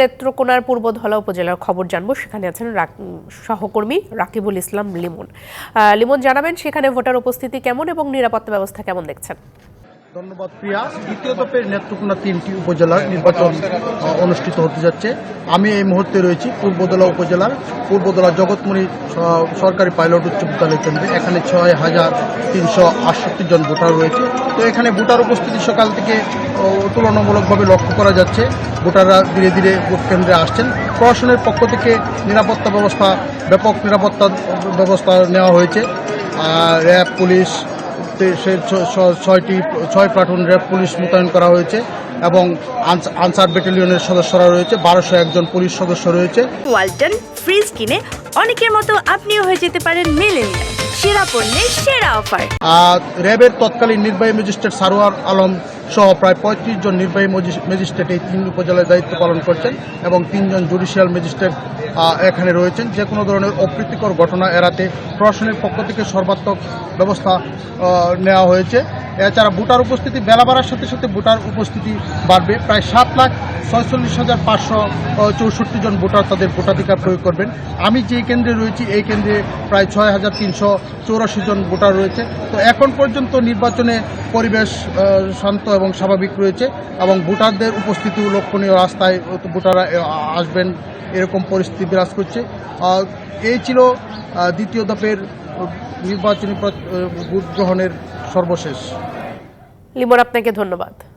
নেত্রকোনার পূর্বধলা উপজেলার খবর জানবো। সেখানে আছেন সহকর্মী রাকিবুল ইসলাম লিমন। লিমন, জানাবেন সেখানে ভোটার উপস্থিতি কেমন এবং নিরাপত্তা ব্যবস্থা কেমন দেখছেন? ধন্যবাদ প্রিয়া। দ্বিতীয় দফের নেত্রকোনা 3টি উপজেলার নির্বাচন অনুষ্ঠিত হতে যাচ্ছে। আমি এই মুহূর্তে রয়েছি পূর্বধলা উপজেলার পূর্বধলা জগৎমণি সরকারি পাইলট উচ্চ বিদ্যালয় কেন্দ্রে। এখানে 6,368 জন ভোটার রয়েছে। তো এখানে ভোটার উপস্থিতি সকাল থেকে তুলনামূলকভাবে লক্ষ্য করা যাচ্ছে। ভোটাররা ধীরে ধীরে ভোট কেন্দ্রে আসছেন। প্রশাসনের পক্ষ থেকে নিরাপত্তা ব্যবস্থা, ব্যাপক নিরাপত্তা ব্যবস্থা নেওয়া হয়েছে। RAB, police, 6 platoon RAB police মোতায়েন করা হয়েছে এবং আনসার ব্যাটালিয়নের সদস্যরা রয়েছে। 1201 জন পুলিশ সদস্য রয়েছে। ওয়ালটন ফ্রিজ কিনে অনেকের মতো আপনিও হয়ে যেতে পারেন মিলেনিয়াল। সেরা পণ্যের সেরা অফার। র্যাবের তৎকালীন নির্বাহী ম্যাজিস্ট্রেট সারোয়ার আলম সহ প্রায় 35 জন নির্বাহী ম্যাজিস্ট্রেট এই 3 উপজেলায় দায়িত্ব পালন করছেন এবং 3 জন জুডিশিয়াল ম্যাজিস্ট্রেট এখানে রয়েছেন। যে কোনো ধরনের অপ্রীতিকর ঘটনা এড়াতে প্রশাসনের পক্ষ থেকে সর্বাত্মক ব্যবস্থা নেওয়া হয়েছে। এছাড়া ভোটার উপস্থিতি বেলা বাড়ার সাথে সাথে ভোটার উপস্থিতি বাড়বে। প্রায় 7,46,564 জন ভোটার তাদের ভোটাধিকার প্রয়োগ করবেন। আমি যে কেন্দ্রে রয়েছি এই কেন্দ্রে প্রায় 6,384 জন ভোটার রয়েছে। তো এখন পর্যন্ত নির্বাচনে পরিবেশ শান্ত এবং স্বাভাবিক রয়েছে এবং ভোটারদের উপস্থিতিও লক্ষণীয়। রাস্তায় ভোটাররা আসবেন এরকম পরিস্থিতি বিরাজ করছে। এই ছিল দ্বিতীয় দফের নির্বাচনী ভোট গ্রহণের সর্বশেষ। লিমন, আপনাকে ধন্যবাদ।